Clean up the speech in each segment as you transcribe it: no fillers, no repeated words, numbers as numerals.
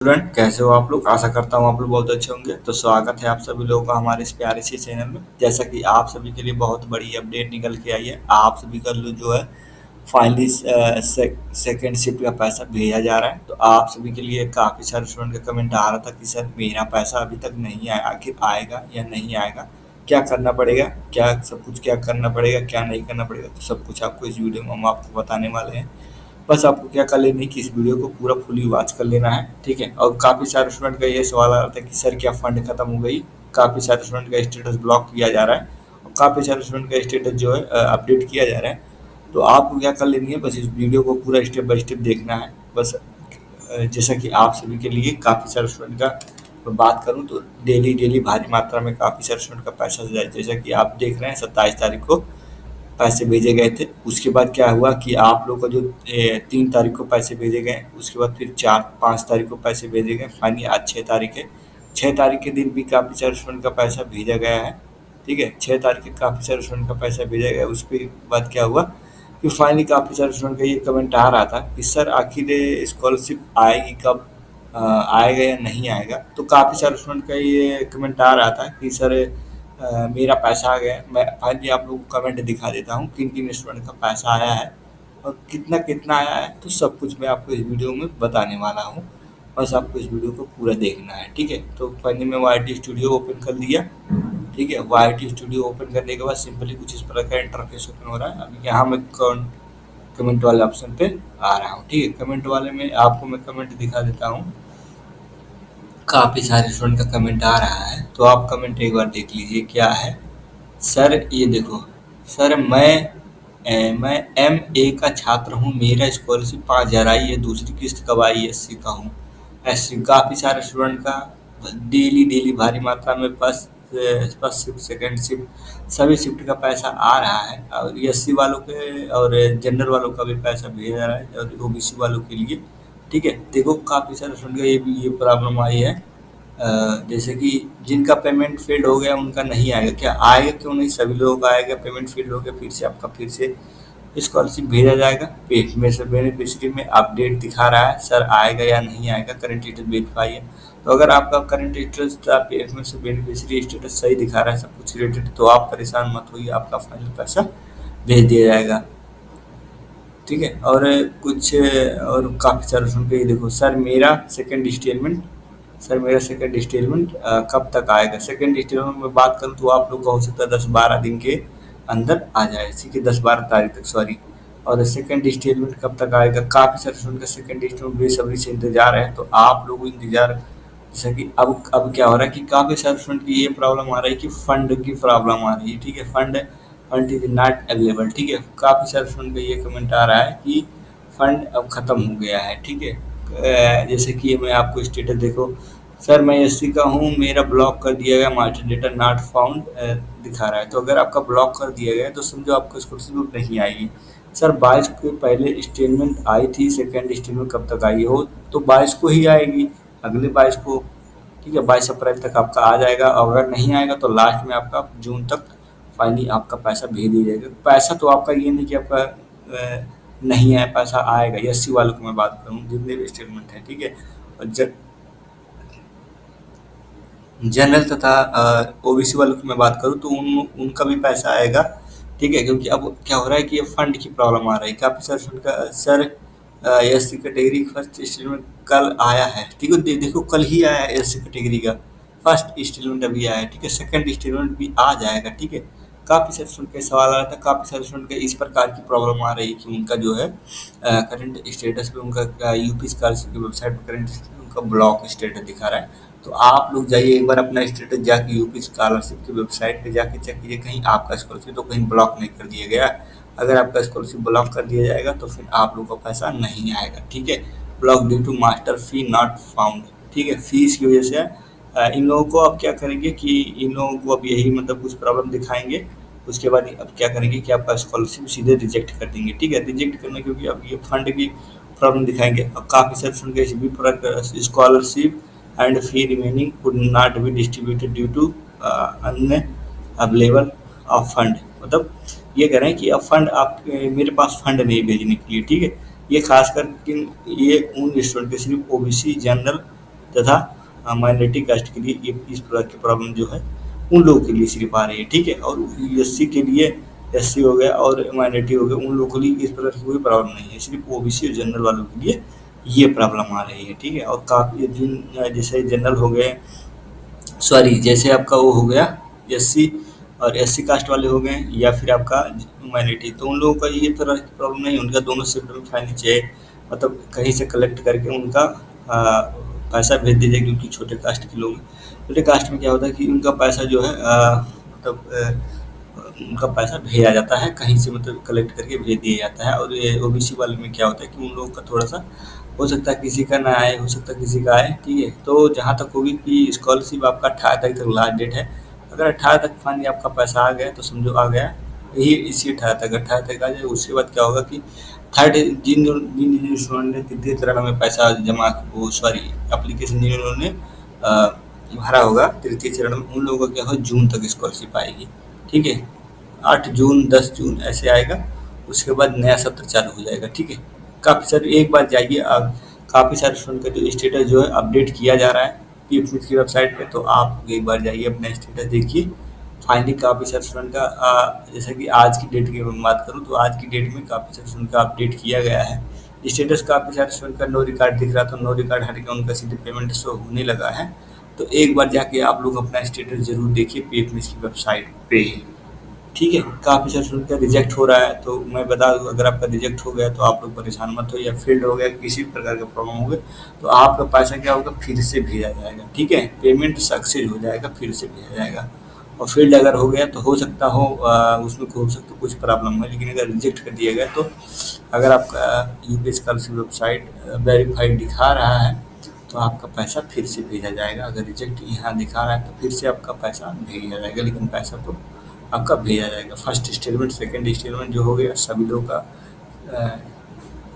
Student कैसे हो आप लोग। आशा करता हूँ आप लोग बहुत अच्छे होंगे। तो स्वागत है आप सभी लोगों का हमारे इस प्यारे से चैनल में। जैसा कि आप सभी के लिए बहुत बड़ी अपडेट निकल के आई है। आप सभी का जो है फाइनली सेकेंड शिफ्ट का पैसा भेजा जा रहा है। तो आप सभी के लिए काफ़ी सारे स्टूडेंट का कमेंट आ रहा था कि सर मेरा पैसा अभी तक नहीं आया, आखिर आएगा या नहीं आएगा, क्या करना पड़ेगा, क्या सब कुछ क्या करना पड़ेगा, क्या नहीं करना पड़ेगा। तो सब कुछ आपको इस वीडियो में हम आपको बताने वाले हैं। बस आपको क्या कर लेनी है कि इस वीडियो को पूरा फुली वॉच कर लेना है, ठीक है। और काफ़ी सारे स्टूडेंट का ये सवाल आ रहा था कि सर क्या फंड खत्म हो गई। काफ़ी सारे स्टूडेंट का स्टेटस ब्लॉक किया जा रहा है और काफ़ी सारे स्टूडेंट का स्टेटस जो है अपडेट किया जा रहा है। तो आपको क्या कर लेनी है, बस इस वीडियो को पूरा स्टेप बाय स्टेप देखना है। बस जैसा कि आप सभी के लिए काफ़ी सारे स्टूडेंट का बात करूं तो डेली डेली भारी मात्रा में काफ़ी सारे स्टूडेंट का पैसा जाए। जैसा कि आप देख रहे हैं 27 तारीख को पैसे भेजे गए थे। उसके बाद क्या हुआ कि आप लोग का जो 3 तारीख को पैसे भेजे गए, उसके बाद फिर 4-5 तारीख को पैसे भेजे गए, फाइनली आज 6 तारीख है। 6 तारीख के दिन भी काफ़ी सारे स्टूडेंट का पैसा भेजा गया है, ठीक है। 6 तारीख के काफ़ी सारे स्टूडेंट का पैसा भेजा गया। उसके बाद क्या हुआ कि फाइनली काफ़ी सारे स्टूडेंट का ये कमेंट आ रहा था कि सर आखिर स्कॉलरशिप आएगी कब, आएगा या नहीं आएगा। तो काफ़ी सारे स्टूडेंट का ये कमेंट आ रहा था कि सर मेरा पैसा आ गया है। मैं फाइनली आप लोगों को कमेंट दिखा देता हूँ किन किन स्टूडेंट का पैसा आया है और कितना कितना आया है। तो सब कुछ मैं आपको इस वीडियो में बताने वाला हूँ। बस आपको इस वीडियो को पूरा देखना है, ठीक है। तो पहले मैं वाई टी स्टूडियो ओपन कर लिया, ठीक है। वाई टी स्टूडियो ओपन करने के बाद सिंपली कुछ इस प्रकार का इंटरफेस ओपन हो रहा है। अभी यहाँ मैं कमेंट वाले ऑप्शन पे आ रहा हूँ, ठीक है। कमेंट वाले में आपको मैं कमेंट दिखा देता हूँ। काफ़ी सारे स्टूडेंट का कमेंट आ रहा है, तो आप कमेंट एक बार देख लीजिए क्या है। सर ये देखो, सर मैं एमए का छात्र हूँ, मेरा स्कॉलरशिप 5,000 आई है, दूसरी किस्त कब आई, एससी का हूँ। एससी काफ़ी सारे स्टूडेंट का डेली डेली भारी मात्रा में फर्स्ट शिफ्ट सेकेंड शिफ्ट सभी शिफ्ट का पैसा आ रहा है। और एससी वालों के और जनरल वालों का भी पैसा भेजा जा रहा है और ओबीसी वालों के लिए, ठीक है। देखो काफ़ी सारे स्टूडेंट का ये प्रॉब्लम आई है। जैसे कि जिनका पेमेंट फेल्ड हो गया उनका नहीं आएगा, क्या आएगा, क्यों नहीं, सभी लोगों का आएगा। पेमेंट फेल्ड हो गया, फिर से आपका फिर से स्कॉलरशिप भेजा जाएगा। पेज में से बेनिफिशियरी में अपडेट दिखा रहा है सर आएगा या नहीं आएगा, करंट स्टेटस वेरीफाई है। तो अगर आपका करंट स्टेटस पेज में से बेनिफिशियरी स्टेटस सही दिखा रहा है, सब कुछ रिलेटेड, तो आप परेशान मत होइए, आपका फाइनल पैसा भेज दिया जाएगा, ठीक है। और कुछ और काफ़ी सारे सुन के देखो, सर मेरा सेकंड इंस्टॉलमेंट कब तक आएगा। सेकंड इंस्टॉलमेंट में बात करूँ तो आप लोग का हो सकता है 10-12 दिन के अंदर आ जाए, ठीक है, 10-12 तारीख तक, सॉरी। और सेकंड इंस्टॉलमेंट कब तक आएगा, काफ़ी सारे स्टूडेंट का सेकंड इंस्टॉलमेंट बेसब्री से इंतजार है। तो आप लोग इंतजार, जैसा कि अब क्या हो रहा है कि काफ़ी सारे स्टूडेंट की ये प्रॉब्लम आ रही है कि फंड की प्रॉब्लम आ रही है, ठीक है। फंड इज नॉट अवेलेबल, ठीक है। काफ़ी सारे स्टूडेंट का ये कमेंट आ रहा है कि फंड अब ख़त्म हो गया है, ठीक है। जैसे कि मैं आपको स्टेटस देखो, सर मैं एससी का हूँ, मेरा ब्लॉक कर दिया गया, मास्टर डेटा नॉट फाउंड दिखा रहा है। तो अगर आपका ब्लॉक कर दिया गया तो समझो आपको स्कॉलरशिप नहीं आएगी। सर 22 के पहले स्टेटमेंट आई थी, सेकंड स्टेटमेंट कब तक आई हो, तो 22 को ही आएगी, अगले 22 को, ठीक है। 22 अप्रैल तक आपका आ जाएगा। और अगर नहीं आएगा तो लास्ट में आपका जून तक फाइनली आपका पैसा भेज दिया जाएगा। पैसा तो आपका ये नहीं कि आपका नहीं आया, पैसा आएगा। एससी वालों की मैं बात करूँ जितने भी स्टेटमेंट है, ठीक है। और जनरल तथा ओबीसी वालों की मैं बात करूँ तो उनका भी पैसा आएगा, ठीक है। क्योंकि अब क्या हो रहा है कि ये फंड की प्रॉब्लम आ रही है। काफ़ी सारे स्टूडेंट का sir SC category first statement कल आया है, ठीक है। देखो कल ही आया है एससी कैटेगरी का फर्स्ट स्टेटमेंट, अभी आया है, ठीक है। सेकंड स्टेटमेंट भी आ जाएगा, ठीक है। काफ़ी सारे स्टूडेंट का सवाल आ रहा था, काफ़ी सारे स्टूडेंट का इस प्रकार की प्रॉब्लम आ रही है कि उनका जो है करंट स्टेटस पे उनका यूपी स्कॉलरशिप की वेबसाइट पर करंट उनका ब्लॉक स्टेटस दिखा रहा है। तो आप लोग जाइए एक बार अपना स्टेटस जाके यूपी स्कॉलरशिप की वेबसाइट पे जाके चेक कीजिए, कहीं आपका स्कॉलरशिप तो कहीं ब्लॉक नहीं कर दिया गया। अगर आपका स्कॉलरशिप ब्लॉक कर दिया जाएगा तो फिर आप लोगों का पैसा नहीं आएगा, ठीक है। Block due to master fee not found, ठीक है, फीस की वजह से इन लोगों को अब क्या करेंगे कि इन लोगों को अब यही मतलब कुछ प्रॉब्लम दिखाएंगे। उसके बाद अब क्या करेंगे कि आपका स्कॉलरशिप सीधे रिजेक्ट कर देंगे, ठीक है। रिजेक्ट करने क्योंकि अब ये फंड की प्रॉब्लम दिखाएंगे। अब काफ़ी सारे सुन के scholarship and fee remaining could not be distributed due to unavailable of fund, मतलब ये कह रहे हैं कि अब फंड आप मेरे पास फंड नहीं भेजने के लिए, ठीक है। ये खास कर ये उन स्टूडेंट के सिर्फ ओबीसी जनरल तथा माइनॉरिटी कास्ट के लिए ये इस प्रकार की प्रॉब्लम जो है उन लोगों के लिए सिर्फ आ रही है, ठीक है। और एससी के लिए, एससी हो गया और माइनॉरिटी हो गया, उन लोगों के लिए इस प्रकार की कोई प्रॉब्लम नहीं है, सिर्फ ओबीसी और जनरल वालों के लिए ये प्रॉब्लम आ रही है, ठीक है। और काफ़ी जिन जैसे जनरल हो गए, सॉरी जैसे आपका वो हो गया एससी और एससी कास्ट वाले हो गए, या फिर आपका माइनॉरिटी, तो उन लोगों का ये तरह की प्रॉब्लम नहीं है, उनका दोनों शिफ्ट में फाइल चाहिए, मतलब कहीं से कलेक्ट करके उनका पैसा भेज दीजिए, क्योंकि छोटे कास्ट के लोग, छोटे कास्ट में क्या होता है कि उनका पैसा जो है मतलब उनका पैसा भेजा जाता है कहीं से, मतलब कलेक्ट करके भेज दिया जाता है। और ये ओबीसी वाले में क्या होता है कि उन लोगों का थोड़ा सा हो सकता है किसी का ना आए, हो सकता है किसी का आए, ठीक है। तो जहाँ तक होगी कि स्कॉलरशिप आपका 18 तारीख तक लास्ट डेट है, अगर 18 तक फाइनली आपका पैसा आ गया तो समझो आ गया, यही इसी 18 तक आ जाए। उसके बाद क्या होगा कि थर्ड जिन जिन जिन स्टूडेंट ने तृतीय चरण में पैसा जमा, वो सॉरी एप्लीकेशन जिन्होंने भरा होगा तृतीय चरण में, उन लोगों का क्या होगा जून तक स्कॉलरशिप आएगी, ठीक है। 8 जून 10 जून ऐसे आएगा, उसके बाद नया सत्र चालू हो जाएगा, ठीक है। काफ़ी सारे एक बार जाइए आप, काफ़ी सारे स्टूडेंट का जो स्टेटस जो है अपडेट किया जा रहा है पीएफमिस की वेबसाइट पे, तो आप एक बार जाइए अपना स्टेटस देखिए। फाइनली काफ़ी सारे स्टूडेंट का जैसे कि आज की डेट की मैं बात करूँ तो आज की डेट में काफ़ी सारे स्टूडेंट का अपडेट किया गया है स्टेटस। काफ़ी सारे स्टूडेंट का नो रिकॉर्ड दिख रहा था, नो रिकॉर्ड हट के उनका सीधे पेमेंट शो होने लगा है। तो एक बार जाके आप लोग अपना स्टेटस जरूर देखिए पीएफमिस की वेबसाइट पे, ठीक है। काफ़ी सारे स्टूडेंट का रिजेक्ट हो रहा है, तो मैं बता दूँ अगर आपका रिजेक्ट हो गया तो आप लोग परेशान मत हो, या फेल्ड हो गया किसी भी प्रकार का प्रॉब्लम हो गया तो आपका पैसा क्या होगा फिर से भेजा जाएगा, ठीक है। पेमेंट सक्सेस हो जाएगा, फिर से भेजा जाएगा। और फेल्ड अगर हो गया तो हो सकता हो उसमें हो सकता कुछ प्रॉब्लम है, लेकिन अगर रिजेक्ट कर दिया गया तो अगर आपका यूपी स्कॉलरशिप वेबसाइट वेरीफाइड दिखा रहा है तो आपका पैसा फिर से भेजा जाएगा। अगर रिजेक्ट यहाँ दिखा रहा है तो फिर से आपका पैसा भेजा जाएगा, लेकिन पैसा तो आपका भेजा जाएगा। फर्स्ट स्टेटमेंट सेकंड स्टेटमेंट जो हो गया सभी लोग का अ,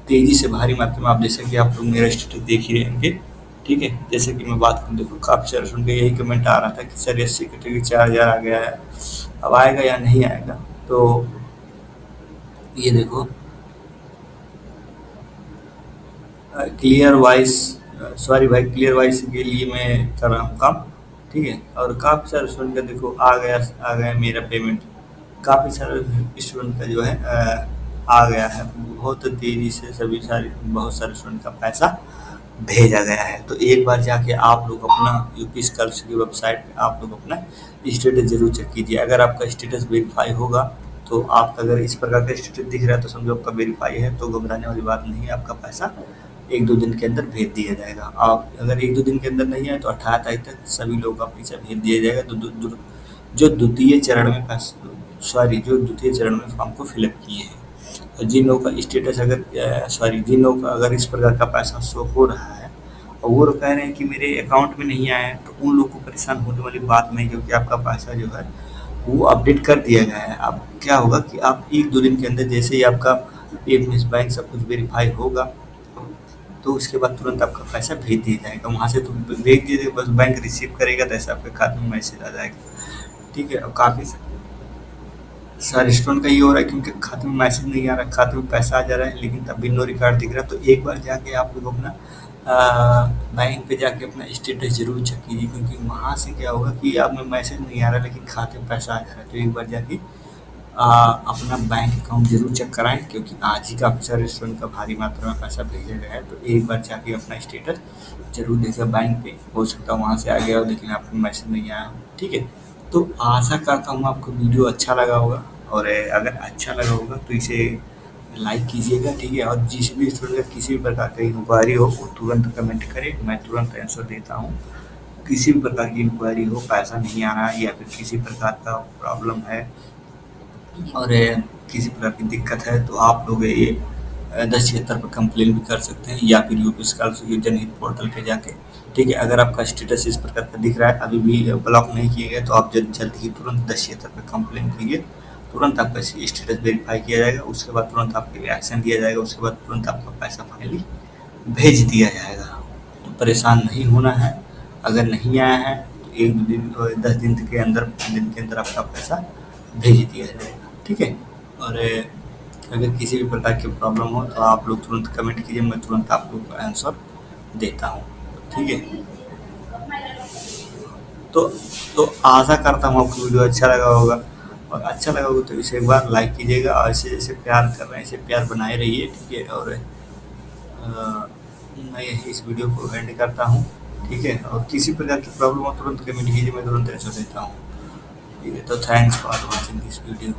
तेज़ी से भारी मात्रा में, आप जैसे कि आप लोग मेरा स्टेटस देख ही रहे होंगे, ठीक है। जैसे कि मैं बात करूँ देखो काफ़ी सारे सुन के यही कमेंट आ रहा था कि सर एस सी कैटेगरी 4000 आ गया है, अब आएगा या नहीं आएगा। तो ये देखो क्लियर वॉइस, सॉरी भाई क्लियर वॉइस के लिए मैं कर रहा हूँ काम, ठीक है। और काफ़ी सारे स्टूडेंट का देखो आ गया मेरा पेमेंट, काफ़ी सारे स्टूडेंट का जो है आ गया है बहुत तेज़ी से, सभी सारे बहुत सारे स्टूडेंट का पैसा भेजा गया है। तो एक बार जाके आप लोग अपना यूपी स्कॉलरशिप की वेबसाइट पे आप लोग अपना स्टेटस जरूर चेक कीजिए। अगर आपका स्टेटस वेरीफाई होगा तो आपका अगर इस प्रकार का स्टेटस दिख रहा है तो समझो आपका वेरीफाई है, तो घबराने वाली बात नहीं है, आपका पैसा 1-2 दिन के अंदर भेज दिया जाएगा। आप अगर 1-2 दिन के अंदर नहीं आए तो 18 तारीख तक सभी लोगों का पैसा भेज दिया जाएगा। तो जो द्वितीय चरण में सॉरी जो द्वितीय चरण में फॉर्म को फिलअप किए हैं, और जिन लोगों का स्टेटस अगर सॉरी जिन लोगों का अगर इस प्रकार का पैसा शो हो रहा है और वो लोग कह रहे हैं कि मेरे अकाउंट में नहीं आया है, तो उन लोगों को परेशान होने वाली बात नहीं, क्योंकि आपका पैसा जो है वो अपडेट कर दिया गया है। अब क्या होगा कि आप 1-2 दिन के अंदर जैसे ही आपका पीएफएमएस बैंक सब कुछ वेरीफाई होगा तो उसके बाद तुरंत आपका पैसा भेज दिया जाएगा। वहाँ से तो भेज दिए बस बैंक रिसीव करेगा तो ऐसे आपके खाते में मैसेज आ जाएगा, ठीक है। और काफ़ी सारे रेस्टोरेंट का ये हो रहा है कि उनके खाते में मैसेज नहीं आ रहा, खाते में पैसा आ जा रहा है लेकिन तब भी नो रिकॉर्ड दिख रहा है। तो एक बार जाके आप लोग अपना बैंक पे जाके अपना स्टेटस जरूर चेक कीजिए, क्योंकि वहाँ से क्या होगा कि आप में मैसेज नहीं आ रहा लेकिन खाते में पैसा आ जा रहा है। तो एक बार जाके अपना बैंक अकाउंट जरूर चेक कराएं, क्योंकि आज ही काफ़ी सारे रेस्टोरेंट का भारी मात्रा में पैसा भेजा गया है। तो एक बार जाके अपना स्टेटस जरूर देखें बैंक पे, हो सकता है वहाँ से आ गया हो लेकिन आपको मैसेज नहीं आया हो, ठीक है। तो आशा करता हूँ आपको वीडियो अच्छा लगा होगा, और अगर अच्छा लगा होगा तो इसे लाइक कीजिएगा, ठीक है। और जिस भी स्टूडेंट का किसी भी प्रकार की इंक्वायरी हो वो तुरंत कमेंट करे, मैं तुरंत आंसर देता हूँ। किसी भी प्रकार की इंक्वायरी हो, पैसा नहीं आ रहा है या फिर किसी प्रकार का प्रॉब्लम है और किसी प्रकार की दिक्कत है तो आप लोग ये 1076 पर कंप्लेन भी कर सकते हैं, या फिर यूपी स्कॉलरशिप जनहित पोर्टल पे जाके, ठीक है। अगर आपका स्टेटस इस प्रकार का दिख रहा है अभी भी ब्लॉक नहीं किया गया तो आप जल्द ही तुरंत 1076 पर कंप्लेन कीजिए, तुरंत आपका स्टेटस वेरीफाई किया जाएगा, उसके बाद तुरंत आपके एक्शन लिया जाएगा, उसके बाद तुरंत आपका पैसा फाइनली भेज दिया जाएगा। तो परेशान नहीं होना है, अगर नहीं आया है तो 1-2 दिन 10 दिन के अंदर 5 दिन के अंदर आपका पैसा भेज दिया जाएगा, ठीक है। और अगर किसी भी प्रकार की प्रॉब्लम हो तो आप लोग तुरंत कमेंट कीजिए, मैं तुरंत आप लोग को आंसर देता हूँ, ठीक है। तो तो आशा करता हूँ आपको वीडियो अच्छा लगा होगा, और अच्छा लगा होगा तो इसे एक बार लाइक कीजिएगा, और ऐसे जैसे प्यार कर रहे हैं ऐसे प्यार बनाए रहिए, ठीक है। और मैं यही इस वीडियो को एंड करता हूँ, ठीक है। और किसी प्रकार की प्रॉब्लम हो तुरंत कमेंट कीजिए, मैं तुरंत आंसर देता हूँ, ठीक है। तो thanks for watching this video.